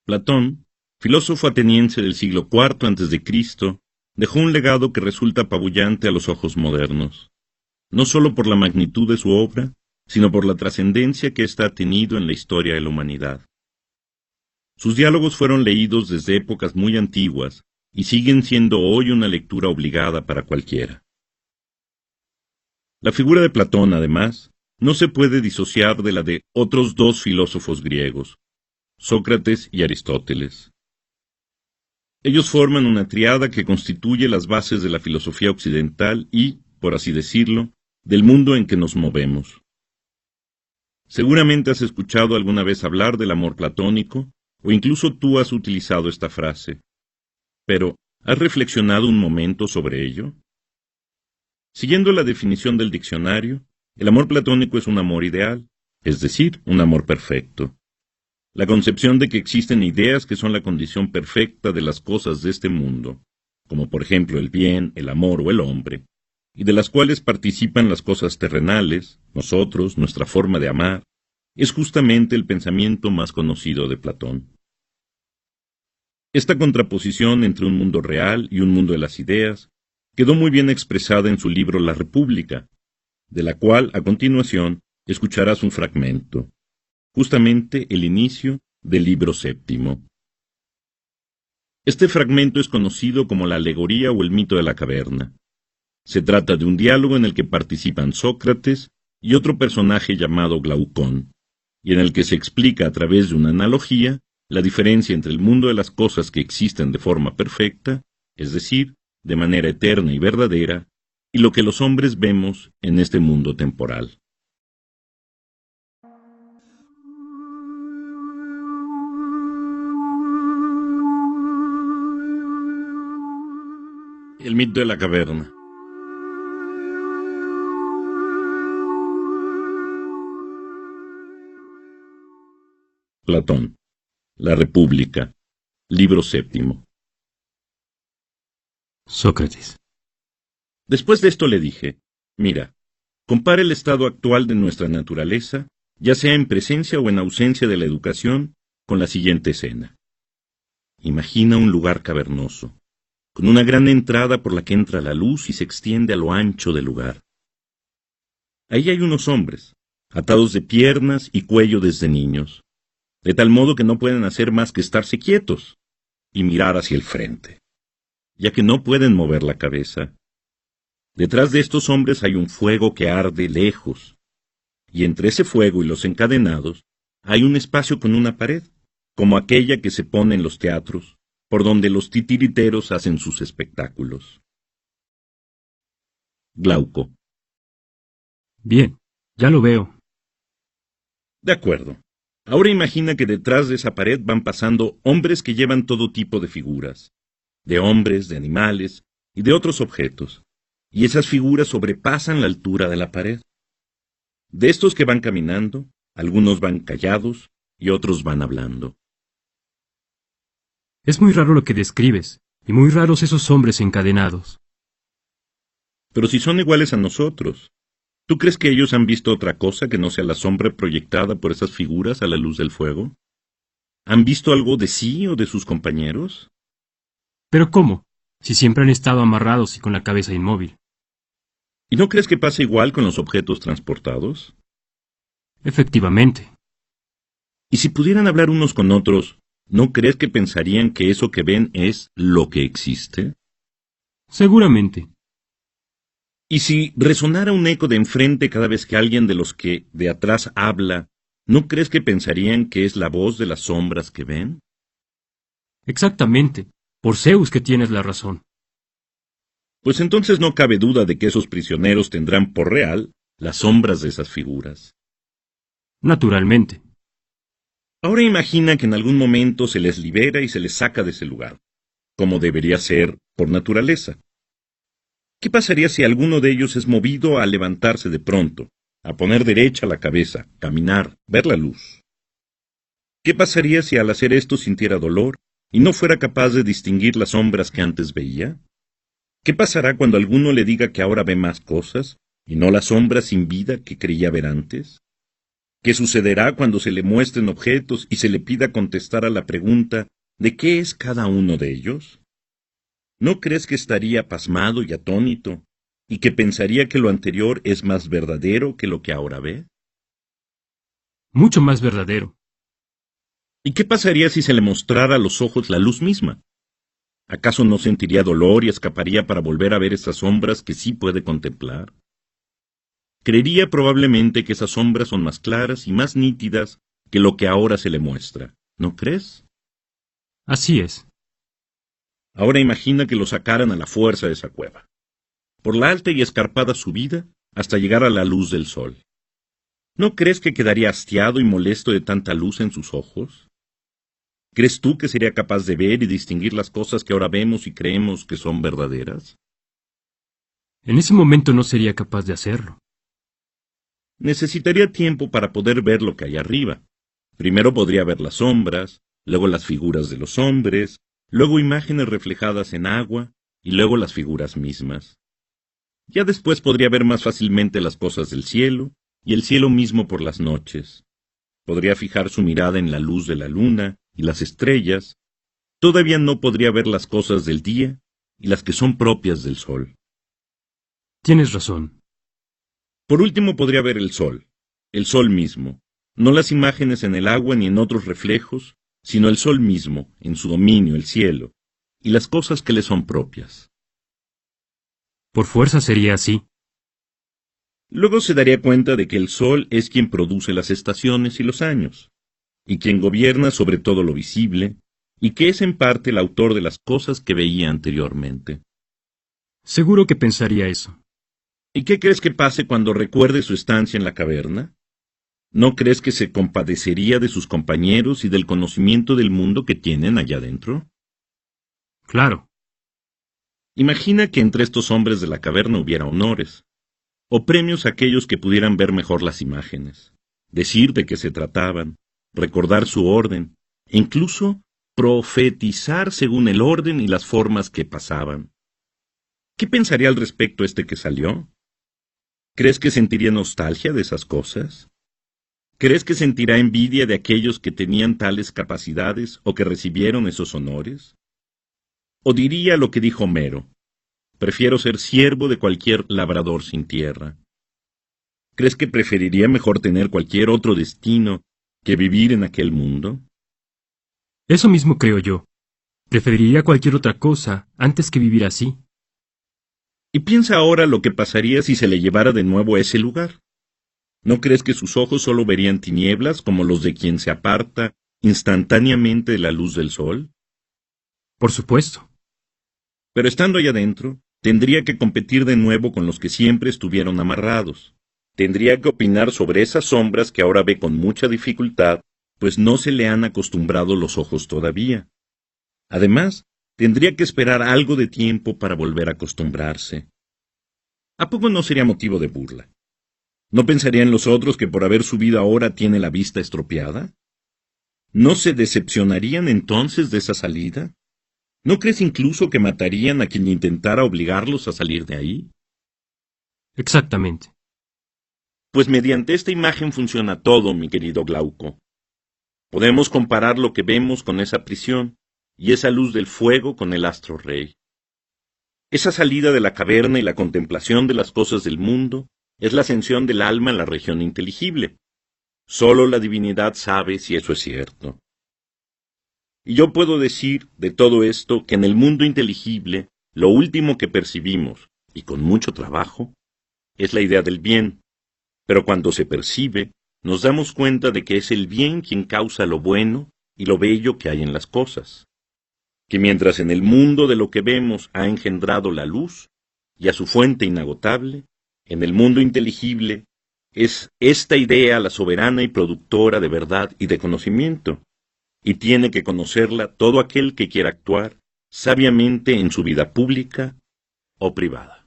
Platón, filósofo ateniense del siglo IV a.C., dejó un legado que resulta apabullante a los ojos modernos, no sólo por la magnitud de su obra, sino por la trascendencia que ésta ha tenido en la historia de la humanidad. Sus diálogos fueron leídos desde épocas muy antiguas y siguen siendo hoy una lectura obligada para cualquiera. La figura de Platón, además, no se puede disociar de la de otros dos filósofos griegos, Sócrates y Aristóteles. Ellos forman una triada que constituye las bases de la filosofía occidental y, por así decirlo, del mundo en que nos movemos. Seguramente has escuchado alguna vez hablar del amor platónico, o incluso tú has utilizado esta frase. Pero, ¿has reflexionado un momento sobre ello? Siguiendo la definición del diccionario, el amor platónico es un amor ideal, es decir, un amor perfecto. La concepción de que existen ideas que son la condición perfecta de las cosas de este mundo, como por ejemplo el bien, el amor o el hombre, y de las cuales participan las cosas terrenales, nosotros, nuestra forma de amar, es justamente el pensamiento más conocido de Platón. Esta contraposición entre un mundo real y un mundo de las ideas quedó muy bien expresada en su libro La República, de la cual, a continuación, escucharás un fragmento, justamente el inicio del libro séptimo. Este fragmento es conocido como la alegoría o el mito de la caverna. Se trata de un diálogo en el que participan Sócrates y otro personaje llamado Glaucón, y en el que se explica a través de una analogía la diferencia entre el mundo de las cosas que existen de forma perfecta, es decir, de manera eterna y verdadera, y lo que los hombres vemos en este mundo temporal. El mito de la caverna. Platón. La República. Libro séptimo. Sócrates. Después de esto le dije, mira, compara el estado actual de nuestra naturaleza, ya sea en presencia o en ausencia de la educación, con la siguiente escena. Imagina un lugar cavernoso, con una gran entrada por la que entra la luz y se extiende a lo ancho del lugar. Ahí hay unos hombres, atados de piernas y cuello desde niños, de tal modo que no pueden hacer más que estarse quietos y mirar hacia el frente, ya que no pueden mover la cabeza. Detrás de estos hombres hay un fuego que arde lejos, y entre ese fuego y los encadenados hay un espacio con una pared, como aquella que se pone en los teatros, por donde los titiriteros hacen sus espectáculos. Glauco. Bien, ya lo veo. De acuerdo. Ahora imagina que detrás de esa pared van pasando hombres que llevan todo tipo de figuras, de hombres, de animales y de otros objetos, y esas figuras sobrepasan la altura de la pared. De estos que van caminando, algunos van callados y otros van hablando. Es muy raro lo que describes, y muy raros esos hombres encadenados. Pero si son iguales a nosotros, ¿tú crees que ellos han visto otra cosa que no sea la sombra proyectada por esas figuras a la luz del fuego? ¿Han visto algo de sí o de sus compañeros? ¿Pero cómo? Si siempre han estado amarrados y con la cabeza inmóvil. ¿Y no crees que pasa igual con los objetos transportados? Efectivamente. Y si pudieran hablar unos con otros, ¿no crees que pensarían que eso que ven es lo que existe? Seguramente. Y si resonara un eco de enfrente cada vez que alguien de los que de atrás habla, ¿no crees que pensarían que es la voz de las sombras que ven? Exactamente. Por Zeus que tienes la razón. Pues entonces no cabe duda de que esos prisioneros tendrán por real las sombras de esas figuras. Naturalmente. Ahora imagina que en algún momento se les libera y se les saca de ese lugar, como debería ser por naturaleza. ¿Qué pasaría si alguno de ellos es movido a levantarse de pronto, a poner derecha la cabeza, caminar, ver la luz? ¿Qué pasaría si al hacer esto sintiera dolor y no fuera capaz de distinguir las sombras que antes veía? ¿Qué pasará cuando alguno le diga que ahora ve más cosas y no las sombras sin vida que creía ver antes? ¿Qué sucederá cuando se le muestren objetos y se le pida contestar a la pregunta de qué es cada uno de ellos? ¿No crees que estaría pasmado y atónito, y que pensaría que lo anterior es más verdadero que lo que ahora ve? Mucho más verdadero. ¿Y qué pasaría si se le mostrara a los ojos la luz misma? ¿Acaso no sentiría dolor y escaparía para volver a ver esas sombras que sí puede contemplar? Creería probablemente que esas sombras son más claras y más nítidas que lo que ahora se le muestra, ¿no crees? Así es. Ahora imagina que lo sacaran a la fuerza de esa cueva, por la alta y escarpada subida hasta llegar a la luz del sol. ¿No crees que quedaría hastiado y molesto de tanta luz en sus ojos? ¿Crees tú que sería capaz de ver y distinguir las cosas que ahora vemos y creemos que son verdaderas? En ese momento no sería capaz de hacerlo. Necesitaría tiempo para poder ver lo que hay arriba. Primero podría ver las sombras, luego las figuras de los hombres, luego imágenes reflejadas en agua, y luego las figuras mismas. Ya después podría ver más fácilmente las cosas del cielo, y el cielo mismo por las noches. Podría fijar su mirada en la luz de la luna y las estrellas. Todavía no podría ver las cosas del día y las que son propias del sol. Tienes razón. Por último podría ver el sol mismo, no las imágenes en el agua ni en otros reflejos, sino el sol mismo, en su dominio, el cielo, y las cosas que le son propias. Por fuerza sería así. Luego se daría cuenta de que el sol es quien produce las estaciones y los años, y quien gobierna sobre todo lo visible, y que es en parte el autor de las cosas que veía anteriormente. Seguro que pensaría eso. ¿Y qué crees que pase cuando recuerde su estancia en la caverna? ¿No crees que se compadecería de sus compañeros y del conocimiento del mundo que tienen allá adentro? Claro. Imagina que entre estos hombres de la caverna hubiera honores, o premios a aquellos que pudieran ver mejor las imágenes, decir de qué se trataban, recordar su orden, e incluso profetizar según el orden y las formas que pasaban. ¿Qué pensaría al respecto este que salió? ¿Crees que sentiría nostalgia de esas cosas? ¿Crees que sentirá envidia de aquellos que tenían tales capacidades o que recibieron esos honores? ¿O diría lo que dijo Homero: prefiero ser siervo de cualquier labrador sin tierra? ¿Crees que preferiría mejor tener cualquier otro destino que vivir en aquel mundo? Eso mismo creo yo. Preferiría cualquier otra cosa antes que vivir así. Y piensa ahora lo que pasaría si se le llevara de nuevo a ese lugar. ¿No crees que sus ojos solo verían tinieblas como los de quien se aparta instantáneamente de la luz del sol? Por supuesto. Pero estando allá adentro, tendría que competir de nuevo con los que siempre estuvieron amarrados. Tendría que opinar sobre esas sombras que ahora ve con mucha dificultad, pues no se le han acostumbrado los ojos todavía. Además, tendría que esperar algo de tiempo para volver a acostumbrarse. ¿A poco no sería motivo de burla? ¿No pensarían los otros que por haber subido ahora tiene la vista estropeada? ¿No se decepcionarían entonces de esa salida? ¿No crees incluso que matarían a quien intentara obligarlos a salir de ahí? Exactamente. Pues mediante esta imagen funciona todo, mi querido Glauco. Podemos comparar lo que vemos con esa prisión, y esa luz del fuego con el astro rey. Esa salida de la caverna y la contemplación de las cosas del mundo es la ascensión del alma a la región inteligible. Solo la divinidad sabe si eso es cierto. Y yo puedo decir de todo esto que en el mundo inteligible lo último que percibimos, y con mucho trabajo, es la idea del bien, pero cuando se percibe, nos damos cuenta de que es el bien quien causa lo bueno y lo bello que hay en las cosas. Que mientras en el mundo de lo que vemos ha engendrado la luz, y a su fuente inagotable, en el mundo inteligible es esta idea la soberana y productora de verdad y de conocimiento, y tiene que conocerla todo aquel que quiera actuar sabiamente en su vida pública o privada.